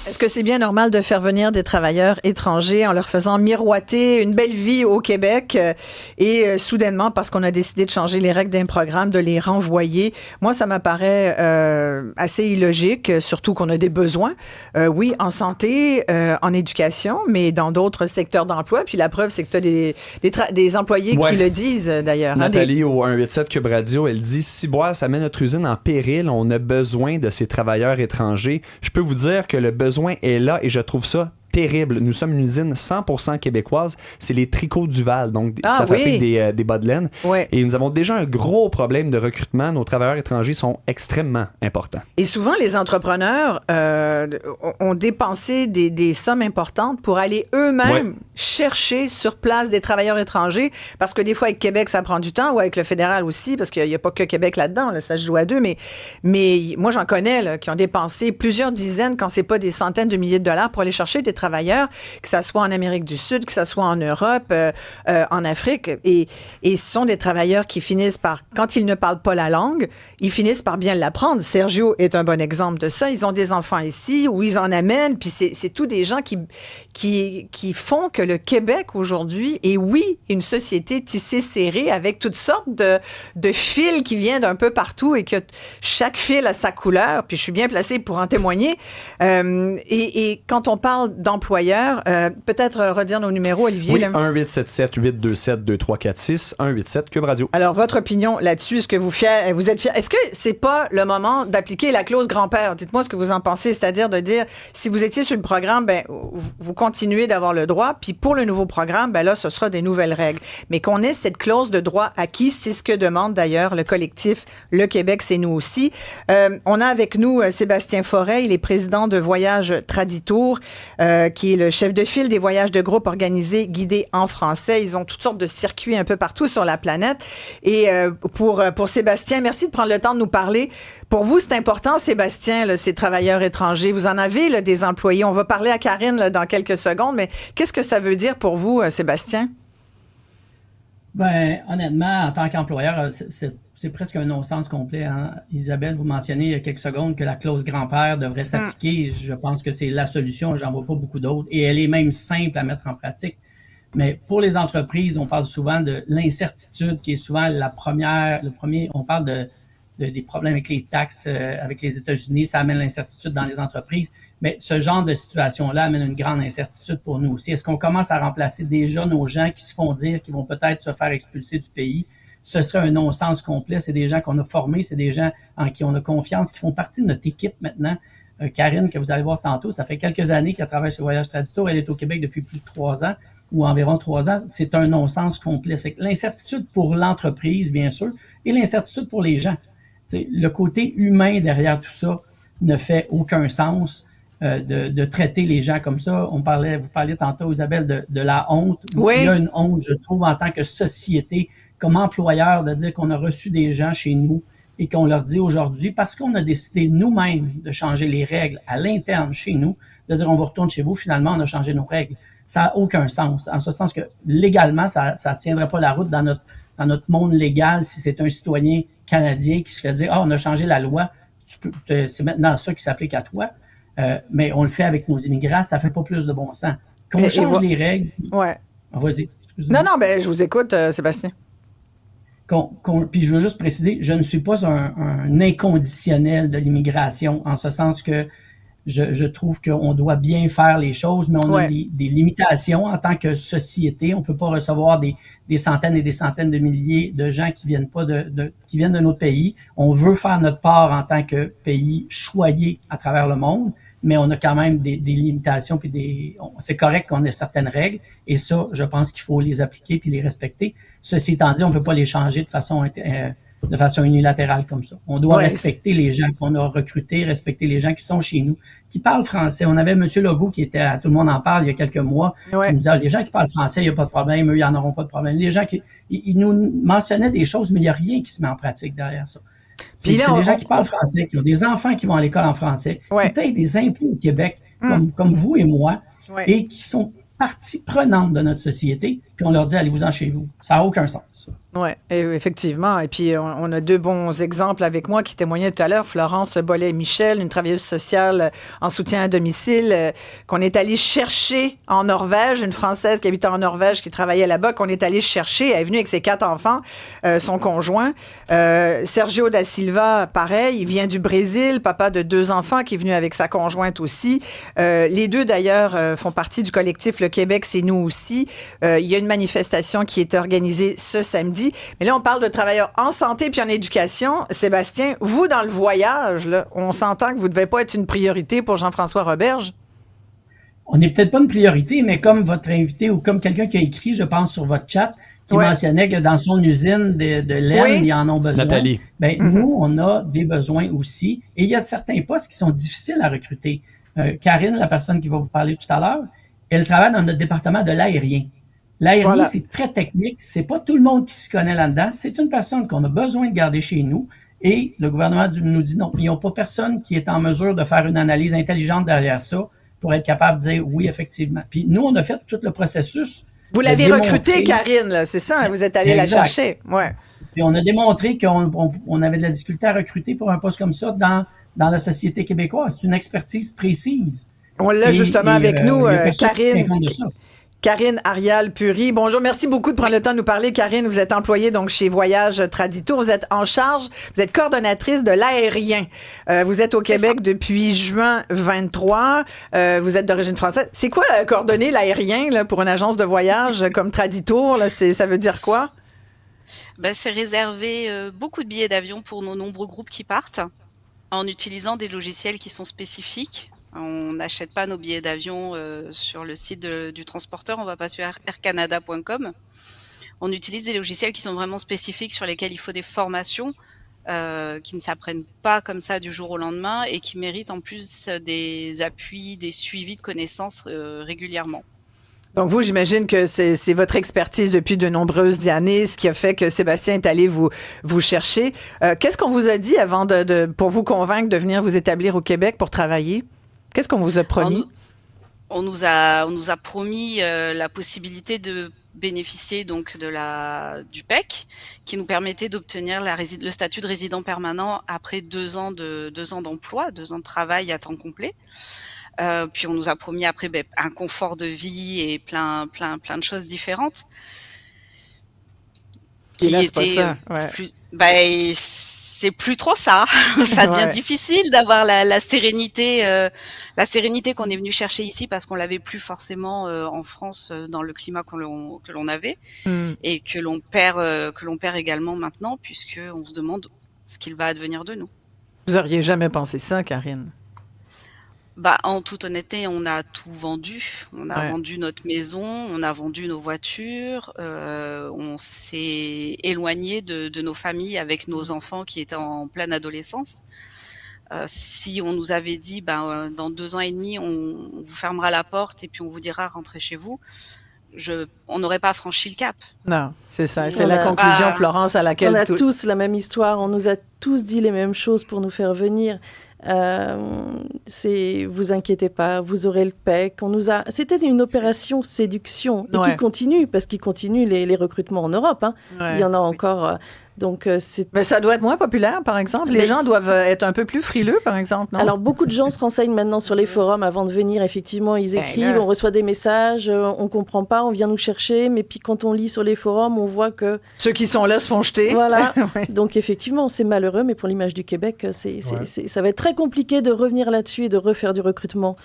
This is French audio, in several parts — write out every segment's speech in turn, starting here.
Est-ce que c'est bien normal de faire venir des travailleurs étrangers en leur faisant miroiter une belle vie au Québec et soudainement, parce qu'on a décidé de changer les règles d'un programme, de les renvoyer? Moi, ça m'apparaît assez illogique, surtout qu'on a des besoins, oui, en santé, en éducation, mais dans d'autres secteurs d'emploi. Puis la preuve, c'est que tu as des employés qui le disent, d'ailleurs. Nathalie, au 187 Cube Radio, elle dit « Si Boise met notre usine en péril, on a besoin de ces travailleurs étrangers. » Je peux vous dire que le besoin est là et je trouve ça terrible. Nous sommes une usine 100% québécoise. C'est les tricots Duval. Donc, ça fabrique des bas de laine. Ouais. Et nous avons déjà un gros problème de recrutement. Nos travailleurs étrangers sont extrêmement importants. Et souvent, les entrepreneurs ont dépensé des sommes importantes pour aller eux-mêmes chercher sur place des travailleurs étrangers. Parce que des fois, avec Québec, ça prend du temps, ou avec le fédéral aussi, parce qu'il n'y a pas que Québec là-dedans. Là, ça se joue à deux. Mais moi, j'en connais là, qui ont dépensé plusieurs dizaines, quand c'est pas des centaines de milliers de dollars, pour aller chercher des travailleurs, que ça soit en Amérique du Sud, que ça soit en Europe, en Afrique. Et ce sont des travailleurs qui finissent par, quand ils ne parlent pas la langue, ils finissent par bien l'apprendre. Sergio est un bon exemple de ça. Ils ont des enfants ici, où ils en amènent, puis c'est tous des gens qui font que le Québec aujourd'hui est, oui, une société tissée serrée avec toutes sortes de fils qui viennent d'un peu partout et que chaque fil a sa couleur, puis je suis bien placée pour en témoigner. Et quand on parle d'employeurs, peut-être redire nos numéros, Olivier. Oui, 1-877-827-2346, 187 Cube Radio. Alors, votre opinion là-dessus, est-ce que vous êtes fiers? Est-ce que c'est pas le moment d'appliquer la clause grand-père? Dites-moi ce que vous en pensez, c'est-à-dire de dire, si vous étiez sur le programme, ben, vous continuez d'avoir le droit, puis pour le nouveau programme, ben là, ce sera des nouvelles règles. Mais qu'on ait cette clause de droit acquis, c'est ce que demande d'ailleurs le collectif Le Québec, c'est nous aussi. On a avec nous Sébastien Forêt, il est président de Voyage Traditour, qui est le chef de file des voyages de groupe organisés, guidés en français. Ils ont toutes sortes de circuits un peu partout sur la planète. Et pour Sébastien, merci de prendre le temps de nous parler. Pour vous, c'est important, Sébastien, là, ces travailleurs étrangers. Vous en avez là, des employés. On va parler à Karine là, dans quelques secondes, mais qu'est-ce que ça veut dire pour vous, Sébastien? Ben, honnêtement, en tant qu'employeur, c'est presque un non-sens complet. Hein? Isabelle, vous mentionnez il y a quelques secondes que la clause grand-père devrait s'appliquer. Je pense que c'est la solution. J'en vois pas beaucoup d'autres. Et elle est même simple à mettre en pratique. Mais pour les entreprises, on parle souvent de l'incertitude qui est souvent on parle des problèmes avec les taxes, avec les États-Unis. Ça amène l'incertitude dans les entreprises. Mais ce genre de situation-là amène une grande incertitude pour nous aussi. Est-ce qu'on commence à remplacer déjà nos gens qui se font dire qu'ils vont peut-être se faire expulser du pays? Ce serait un non-sens complet. C'est des gens qu'on a formés, c'est des gens en qui on a confiance, qui font partie de notre équipe maintenant. Karine, que vous allez voir tantôt, ça fait quelques années qu'elle travaille sur Voyage Traditour. Elle est au Québec depuis plus de 3 ans, ou environ 3 ans. C'est un non-sens complet. C'est l'incertitude pour l'entreprise, bien sûr, et l'incertitude pour les gens. T'sais, le côté humain derrière tout ça ne fait aucun sens. De traiter les gens comme ça. Vous parliez tantôt, Isabelle, de la honte. Oui. Il y a une honte, je trouve, en tant que société, comme employeur, de dire qu'on a reçu des gens chez nous et qu'on leur dit aujourd'hui, parce qu'on a décidé nous-mêmes de changer les règles à l'interne chez nous, de dire on vous retourne chez vous, finalement, on a changé nos règles. Ça n'a aucun sens. En ce sens que, légalement, ça tiendrait pas la route dans notre monde légal si c'est un citoyen canadien qui se fait dire, on a changé la loi, c'est maintenant ça qui s'applique à toi. Mais on le fait avec nos immigrants, ça fait pas plus de bon sens. Qu'on change les règles. Ouais. Vas-y, excuse-moi. Non, ben je vous écoute, Sébastien. Puis je veux juste préciser, je ne suis pas un inconditionnel de l'immigration, en ce sens que je trouve qu'on doit bien faire les choses, mais on a des limitations en tant que société. On peut pas recevoir des centaines et des centaines de milliers de gens qui viennent pas qui viennent de notre pays. On veut faire notre part en tant que pays choyé à travers le monde, mais on a quand même des limitations puis c'est correct qu'on ait certaines règles et ça, je pense qu'il faut les appliquer puis les respecter. Ceci étant dit, on ne peut pas les changer de façon unilatérale comme ça. On doit respecter les gens qu'on a recrutés, respecter les gens qui sont chez nous, qui parlent français. On avait M. Legault qui était à Tout le monde en parle il y a quelques mois, qui nous disait, les gens qui parlent français, il n'y a pas de problème, eux, ils n'en auront pas de problème. Les gens ils nous mentionnaient des choses, mais il n'y a rien qui se met en pratique derrière ça. C'est des gens qui parlent français, qui ont des enfants qui vont à l'école en français, qui payent des impôts au Québec, comme vous et moi, et qui sont partie prenante de notre société, puis on leur dit, allez-vous-en chez vous. Ça n'a aucun sens. Oui, effectivement. Et puis, on a deux bons exemples avec moi qui témoignaient tout à l'heure. Florence Bollet-Michel, une travailleuse sociale en soutien à domicile, qu'on est allé chercher en Norvège, une Française qui habitait en Norvège, qui travaillait là-bas, qu'on est allé chercher. Elle est venue avec ses 4 enfants, son conjoint. Sergio da Silva, pareil, il vient du Brésil, papa de 2 enfants, qui est venu avec sa conjointe aussi. Les deux, d'ailleurs, font partie du collectif Le Québec, c'est nous aussi. Il y a une manifestation qui est organisée ce samedi. Mais là, on parle de travailleurs en santé puis en éducation. Sébastien, vous, dans le voyage, là, on s'entend que vous ne devez pas être une priorité pour Jean-François Roberge. On n'est peut-être pas une priorité, mais comme votre invité ou comme quelqu'un qui a écrit, je pense, sur votre chat, qui mentionnait que dans son usine de laine, ils en ont besoin. Nathalie. Nous, on a des besoins aussi. Et il y a certains postes qui sont difficiles à recruter. Karine, la personne qui va vous parler tout à l'heure, elle travaille dans notre département de l'aérien. L'aérien, c'est très technique. C'est pas tout le monde qui s'y connaît là-dedans. C'est une personne qu'on a besoin de garder chez nous. Et le gouvernement nous dit non. Ils n'ont pas personne qui est en mesure de faire une analyse intelligente derrière ça pour être capable de dire oui, effectivement. Puis nous, on a fait tout le processus. Vous l'avez recrutée, Karine, là, c'est ça? Vous êtes allé la chercher. Ouais. Puis on a démontré qu'on avait de la difficulté à recruter pour un poste comme ça dans la société québécoise. C'est une expertise précise. On l'a justement avec nous, Karine Arial-Pury. Bonjour, merci beaucoup de prendre le temps de nous parler. Karine, vous êtes employée donc chez Voyage Tradito. Vous êtes en charge, vous êtes coordonnatrice de l'aérien. Vous êtes au Québec depuis juin 23. Vous êtes d'origine française. C'est quoi coordonner l'aérien là, pour une agence de voyage comme Tradito? Là, ça veut dire quoi? C'est réserver beaucoup de billets d'avion pour nos nombreux groupes qui partent en utilisant des logiciels qui sont spécifiques. On n'achète pas nos billets d'avion sur le site du transporteur, on va pas sur aircanada.com. On utilise des logiciels qui sont vraiment spécifiques, sur lesquels il faut des formations qui ne s'apprennent pas comme ça du jour au lendemain et qui méritent en plus des appuis, des suivis de connaissances régulièrement. Donc vous, j'imagine que c'est votre expertise depuis de nombreuses années, ce qui a fait que Sébastien est allé vous chercher. Qu'est-ce qu'on vous a dit avant pour vous convaincre de venir vous établir au Québec pour travailler? Qu'est-ce qu'on vous a promis? On nous a promis la possibilité de bénéficier donc du PEC, qui nous permettait d'obtenir le statut de résident permanent après 2 ans d'emploi, 2 ans de travail à temps complet. Puis on nous a promis après un confort de vie et plein de choses différentes. Et là, c'est pas ça. Ouais. C'est plus trop ça. Ça devient difficile d'avoir la sérénité qu'on est venu chercher ici parce qu'on l'avait plus forcément en France dans le climat que l'on avait et que l'on perd également maintenant, puisque on se demande ce qu'il va advenir de nous. Vous auriez jamais pensé ça, Karine? En toute honnêteté, on a tout vendu. On a vendu notre maison, on a vendu nos voitures, on s'est éloigné de nos familles avec nos enfants qui étaient en pleine adolescence. Si on nous avait dit, dans 2 ans et demi, on vous fermera la porte et puis on vous dira rentrez chez vous, on n'aurait pas franchi le cap. Non, c'est ça. C'est la conclusion, Florence, à laquelle on a tous la même histoire. On nous a tous dit les mêmes choses pour nous faire venir. Vous inquiétez pas, vous aurez le PEC. C'était une opération séduction et qui continue, parce qu'il continue les recrutements en Europe. Il y en a encore. Mais ça doit être moins populaire, par exemple. Les gens doivent être un peu plus frileux, par exemple, non? Alors, beaucoup de gens se renseignent maintenant sur les forums avant de venir. Effectivement, ils écrivent, on reçoit des messages, on comprend pas, on vient nous chercher. Mais puis, quand on lit sur les forums, on voit que... Ceux qui sont là se font jeter. Voilà. Donc, effectivement, c'est malheureux, mais pour l'image du Québec, ça va être très compliqué de revenir là-dessus et de refaire du recrutement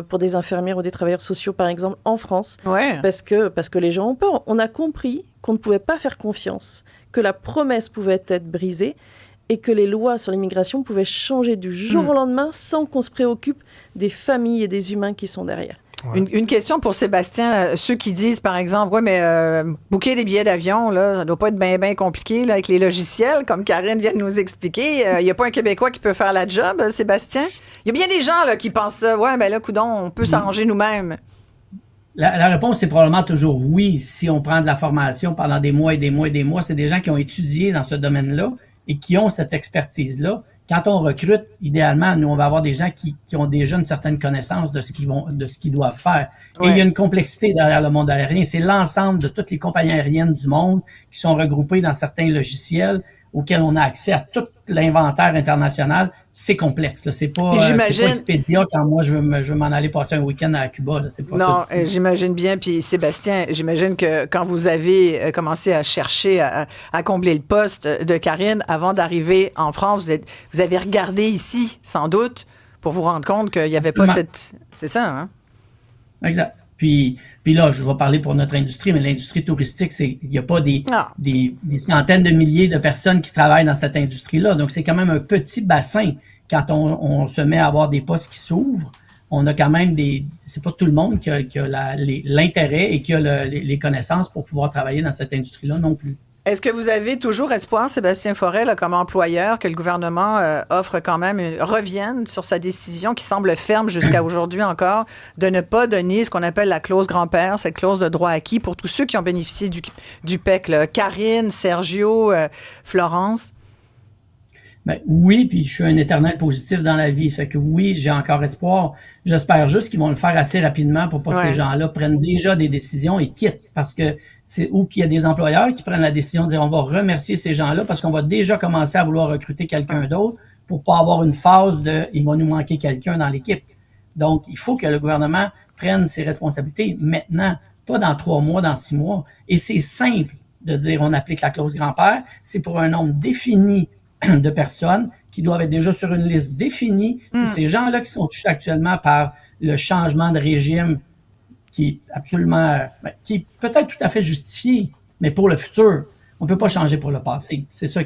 pour des infirmières ou des travailleurs sociaux, par exemple, en France. Parce que les gens ont peur. On a compris qu'on ne pouvait pas faire confiance, que la promesse pouvait être brisée et que les lois sur l'immigration pouvaient changer du jour au lendemain sans qu'on se préoccupe des familles et des humains qui sont derrière. Une question pour Sébastien. Ceux qui disent, par exemple, booker des billets d'avion, là, ça doit pas être bien compliqué là, avec les logiciels, comme Karine vient de nous expliquer. Il n'y a pas un Québécois qui peut faire la job, Sébastien? Il y a bien des gens là, qui pensent ça. Coudonc, on peut s'arranger nous-mêmes. La réponse, c'est probablement toujours oui. Si on prend de la formation pendant des mois et des mois et des mois, c'est des gens qui ont étudié dans ce domaine-là et qui ont cette expertise-là. quand on recrute, idéalement, nous, on va avoir des gens qui ont déjà une certaine connaissance de ce qu'ils doivent faire. Et il y a une complexité derrière le monde aérien. C'est l'ensemble de toutes les compagnies aériennes du monde qui sont regroupées dans certains logiciels auxquels on a accès à tout l'inventaire international. C'est complexe. Là. C'est pas Expedia quand moi, je veux m'en aller passer un week-end à Cuba. Là. C'est pas non, j'imagine bien. Puis Sébastien, j'imagine que quand vous avez commencé à chercher à combler le poste de Karine, avant d'arriver en France, vous avez regardé ici, sans doute, pour vous rendre compte qu'il n'y avait pas cette... C'est ça, hein? Exact. Puis là, je vais parler pour notre industrie, mais l'industrie touristique, il n'y a pas des centaines de milliers de personnes qui travaillent dans cette industrie-là. Donc, c'est quand même un petit bassin. Quand on se met à avoir des postes qui s'ouvrent, on a quand même c'est pas tout le monde qui a l'intérêt et qui a les connaissances pour pouvoir travailler dans cette industrie-là non plus. Est-ce que vous avez toujours espoir, Sébastien Forêt, là, comme employeur, que le gouvernement offre quand même, revienne sur sa décision qui semble ferme jusqu'à aujourd'hui encore, de ne pas donner ce qu'on appelle la clause grand-père, cette clause de droit acquis pour tous ceux qui ont bénéficié du PEC, là. Karine, Sergio, Florence? Ben, oui, puis je suis un éternel positif dans la vie. Ça fait que oui, j'ai encore espoir. J'espère juste qu'ils vont le faire assez rapidement pour pas que ces gens-là prennent déjà des décisions et quittent. Parce que c'est où qu'il y a des employeurs qui prennent la décision de dire on va remercier ces gens-là parce qu'on va déjà commencer à vouloir recruter quelqu'un d'autre pour pas avoir une phase de il va nous manquer quelqu'un dans l'équipe. Donc, il faut que le gouvernement prenne ses responsabilités maintenant, pas dans 3 mois, dans 6 mois. Et c'est simple de dire on applique la clause grand-père. C'est pour un nombre défini de personnes qui doivent être déjà sur une liste définie. C'est ces gens-là qui sont touchés actuellement par le changement de régime qui est absolument, qui est peut-être tout à fait justifié, mais pour le futur, on peut pas changer pour le passé. C'est ça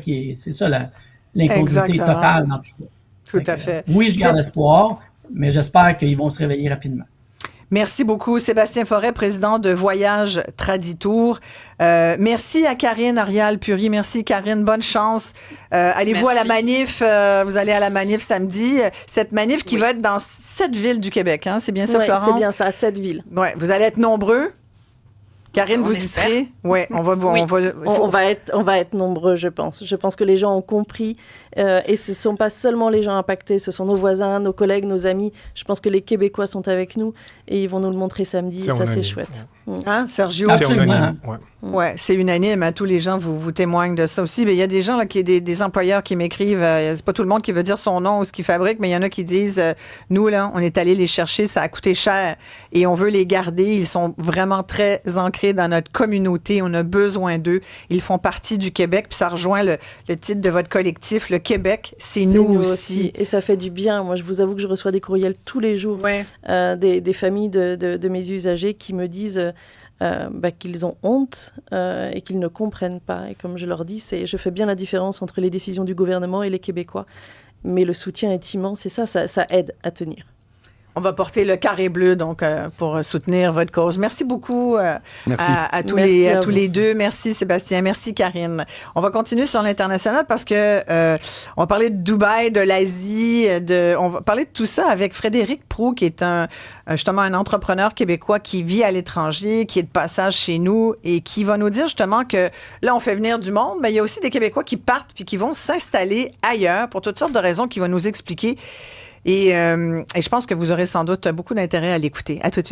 l'incongruité totale dans tout ça. Tout à fait. Oui, je garde espoir, mais j'espère qu'ils vont se réveiller rapidement. Merci beaucoup, Sébastien Forêt, président de Voyage Traditour. Merci à Karine Arial-Puri. Merci, Karine. Bonne chance. Allez-vous à la manif? Vous allez à la manif samedi. Cette manif qui va être dans 7 villes du Québec. Hein? C'est bien ça, Florence? C'est bien ça, 7 villes. Ouais, vous allez être nombreux. Karine, vous y serez? Ouais, on va être nombreux, je pense. Je pense que les gens ont compris. Et ce ne sont pas seulement les gens impactés, ce sont nos voisins, nos collègues, nos amis. Je pense que les Québécois sont avec nous et ils vont nous le montrer samedi. Ça, c'est chouette. Ouais. Hein, Sergio? Absolument. Ouais, c'est unanime. Hein, tous les gens vous témoignent de ça aussi. Mais il y a des gens, là, des employeurs qui m'écrivent. C'est pas tout le monde qui veut dire son nom ou ce qu'il fabrique, mais il y en a qui disent nous, là, on est allé les chercher, ça a coûté cher et on veut les garder. Ils sont vraiment très ancrés dans notre communauté. On a besoin d'eux. Ils font partie du Québec. Puis ça rejoint le titre de votre collectif, le Québec, c'est nous aussi. Et ça fait du bien. Moi, je vous avoue que je reçois des courriels tous les jours des familles de mes usagers qui me disent qu'ils ont honte et qu'ils ne comprennent pas. Et comme je leur dis, je fais bien la différence entre les décisions du gouvernement et les Québécois. Mais le soutien est immense et ça aide à tenir. On va porter le carré bleu donc pour soutenir votre cause. Merci beaucoup à tous les deux. Merci Sébastien, merci Karine. On va continuer sur l'international parce que on va parler de Dubaï, de l'Asie, on va parler de tout ça avec Frédéric Proulx qui est justement un entrepreneur québécois qui vit à l'étranger, qui est de passage chez nous et qui va nous dire justement que là on fait venir du monde, mais il y a aussi des Québécois qui partent puis qui vont s'installer ailleurs pour toutes sortes de raisons qu'il va nous expliquer. Et je pense que vous aurez sans doute beaucoup d'intérêt à l'écouter. À tout de suite.